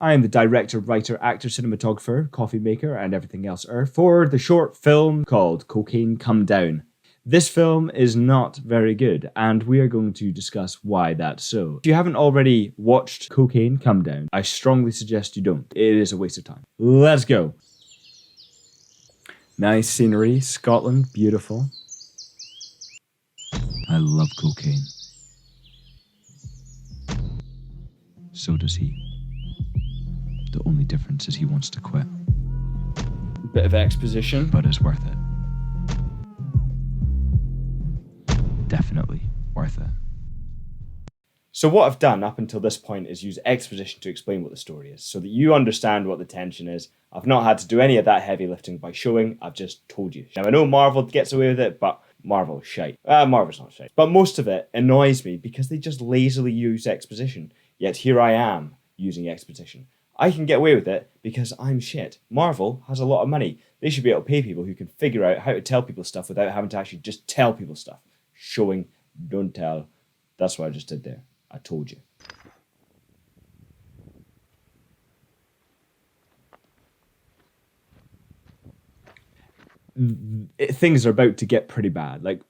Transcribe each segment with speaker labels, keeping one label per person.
Speaker 1: I am the director, writer, actor, cinematographer, coffee maker, and everything else for the short film called Cocaine Comedown. This film is not very good, and we are going to discuss why that's so. If you haven't already watched Cocaine Comedown, I strongly suggest you don't. It is a waste of time. Let's go. Nice scenery, Scotland, beautiful. I love cocaine. So does he. The only difference is he wants to quit. Bit of exposition, but it's worth it. Definitely worth it. So what I've done up until this point is use exposition to explain what the story is, so that you understand what the tension is. I've not had to do any of that heavy lifting by showing, I've just told you. Now I know Marvel gets away with it, but Marvel's shite. Marvel's not shite. But most of it annoys me because they just lazily use exposition. Yet here I am using exposition. I can get away with it because I'm shit. Marvel has a lot of money. They should be able to pay people who can figure out how to tell people stuff without having to actually just tell people stuff. Showing, don't tell. That's what I just did there. I told you. Things are about to get pretty bad. Like,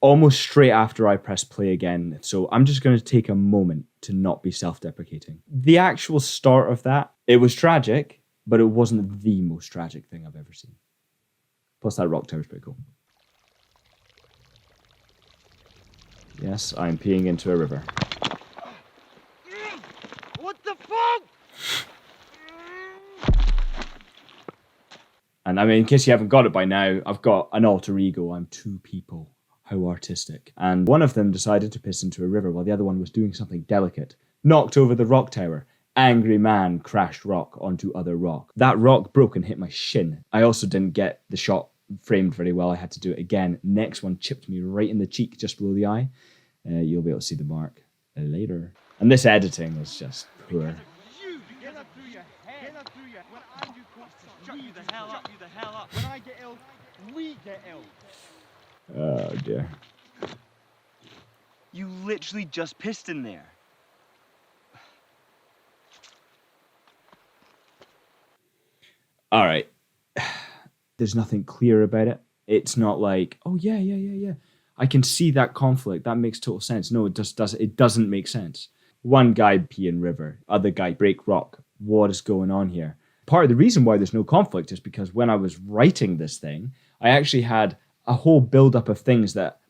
Speaker 1: almost straight after I press play again. So I'm just going to take a moment to not be self-deprecating. The actual start of that, it was tragic, but it wasn't the most tragic thing I've ever seen. Plus that rock tower's pretty cool. Yes, I'm peeing into a river.
Speaker 2: What the fuck?
Speaker 1: And I mean, in case you haven't got it by now, I've got an alter ego. I'm two people. How artistic. And one of them decided to piss into a river while the other one was doing something delicate. Knocked over the rock tower. Angry man crashed rock onto other rock. That rock broke and hit my shin. I also didn't get the shot framed very well. I had to do it again. Next one chipped me right in the cheek just below the eye. You'll be able to see the mark later. And this editing is just poor.
Speaker 2: When I get ill, we get ill.
Speaker 1: Oh dear.
Speaker 2: You literally just pissed in there.
Speaker 1: All right. There's nothing clear about it. It's not like, oh yeah. I can see that conflict. That makes total sense. No, it doesn't make sense. One guy pee in river, other guy break rock. What is going on here? Part of the reason why there's no conflict is because when I was writing this thing, I actually had a whole build-up of things that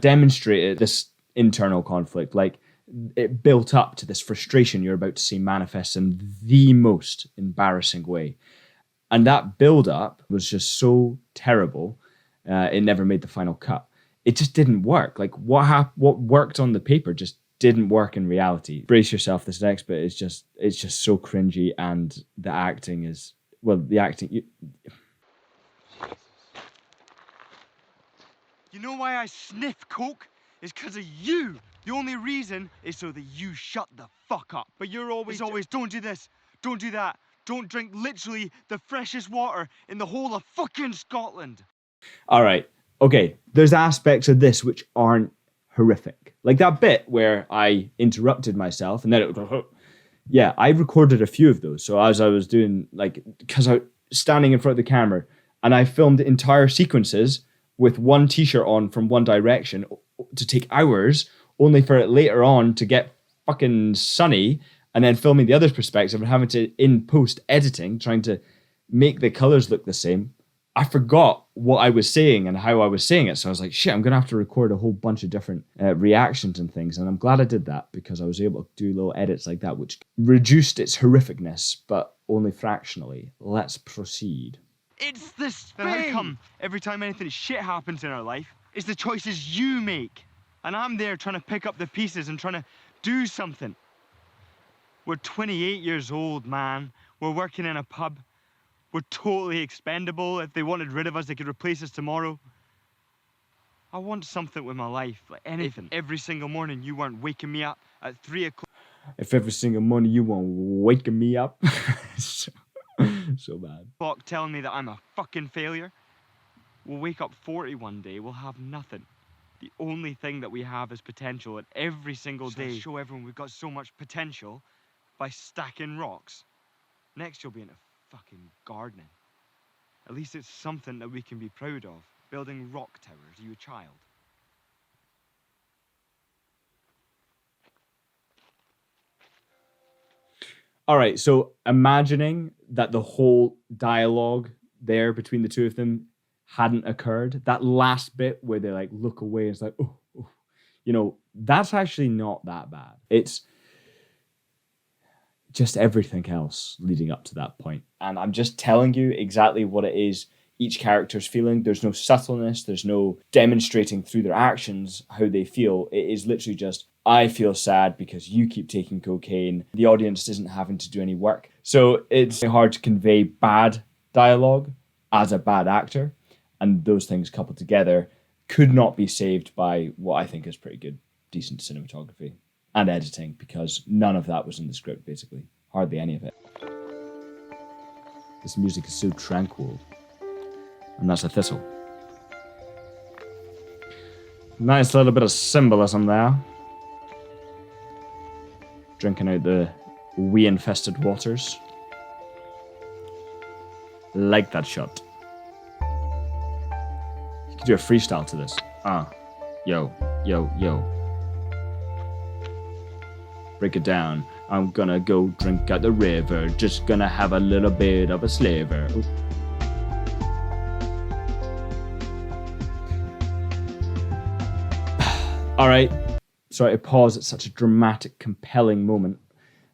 Speaker 1: demonstrated this internal conflict. Like, it built up to this frustration you're about to see manifest in the most embarrassing way. And that build-up was just so terrible, it never made the final cut. It just didn't work. Like, what worked on the paper just didn't work in reality. Brace yourself, this next bit is just so cringy, and the acting is, well, the acting...
Speaker 2: You know why I sniff coke? It's because of you. The only reason is so that you shut the fuck up. But you're always, don't do this, don't do that. Don't drink literally the freshest water in the whole of fucking Scotland.
Speaker 1: All right, okay, there's aspects of this which aren't horrific. Like that bit where I interrupted myself and then it was, yeah, I recorded a few of those. So as I was doing, like, because I was standing in front of the camera and I filmed entire sequences with one t-shirt on from One Direction to take hours, only for it later on to get fucking sunny, and then filming the other's perspective and having to, in post editing, trying to make the colors look the same. I forgot what I was saying and how I was saying it. So I was like, shit, I'm going to have to record a whole bunch of different reactions and things. And I'm glad I did that because I was able to do little edits like that, which reduced its horrificness, but only fractionally. Let's proceed.
Speaker 2: It's the spin. How come every time anything shit happens in our life, it's the choices you make? And I'm there trying to pick up the pieces and trying to do something. We're 28 years old, man. We're working in a pub. We're totally expendable. If they wanted rid of us, they could replace us tomorrow. I want something with my life, like anything. If every single morning you weren't waking me up at 3 o'clock.
Speaker 1: If every single morning you weren't waking me up. So bad.
Speaker 2: Telling me that I'm a fucking failure. We'll wake up 40 one day, we'll have nothing. The only thing that we have is potential, and every single
Speaker 3: Shall I
Speaker 2: day show everyone we've got so much potential by stacking rocks. Next you'll be into fucking gardening. At least it's something that we can be proud of. Building rock towers, you a child.
Speaker 1: All right, so imagining that the whole dialogue there between the two of them hadn't occurred, that last bit where they like look away and it's like, oh, oh, you know, that's actually not that bad. It's just everything else leading up to that point. And I'm just telling you exactly what it is each character's feeling. There's no subtleness, there's no demonstrating through their actions how they feel. It is literally just, I feel sad because you keep taking cocaine. The audience isn't having to do any work. So it's hard to convey bad dialogue as a bad actor. And those things coupled together could not be saved by what I think is pretty good, decent cinematography and editing, because none of that was in the script, basically. Hardly any of it. This music is so tranquil. And that's a thistle. Nice little bit of symbolism there. Drinking out the wee-infested waters. Like that shot. You could do a freestyle to this. Yo, yo, yo. Break it down. I'm gonna go drink at the river. Just gonna have a little bit of a slaver. Ooh. All right. Sorry to pause at such a dramatic, compelling moment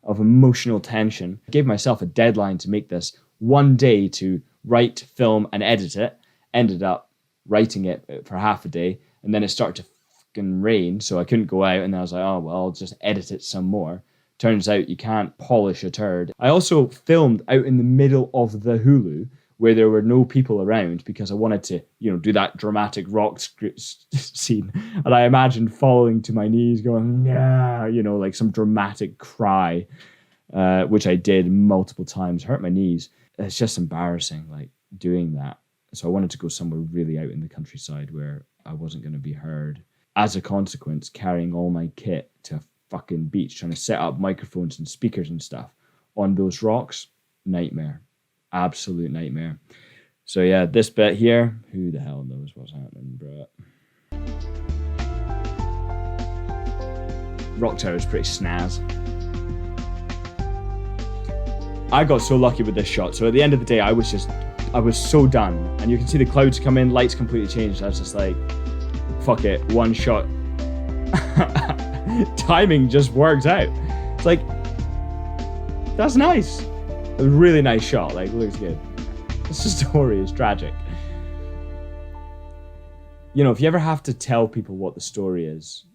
Speaker 1: of emotional tension. I gave myself a deadline to make this one day to write, film, and edit it. Ended up writing it for half a day, and then it started to fucking rain, so I couldn't go out, and then I was like, oh, well, I'll just edit it some more. Turns out you can't polish a turd. I also filmed out in the middle of the Hulu, where there were no people around, because I wanted to, do that dramatic rock scene. And I imagined falling to my knees going, yeah, like some dramatic cry, which I did multiple times, hurt my knees. It's just embarrassing, like, doing that. So I wanted to go somewhere really out in the countryside where I wasn't going to be heard. As a consequence, carrying all my kit to a fucking beach, trying to set up microphones and speakers and stuff on those rocks, nightmare. Absolute nightmare. So yeah, this bit here, who the hell knows what's happening, bro? Rock Tower is pretty snaz. I got so lucky with this shot. So at the end of the day, I was so done. And you can see the clouds come in, lights completely changed. I was just like, fuck it, one shot. Timing just works out. It's like, that's nice. A really nice shot, like, looks good. This story is tragic. If you ever have to tell people what the story is,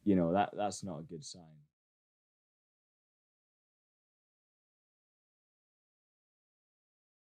Speaker 1: that's not a good sign.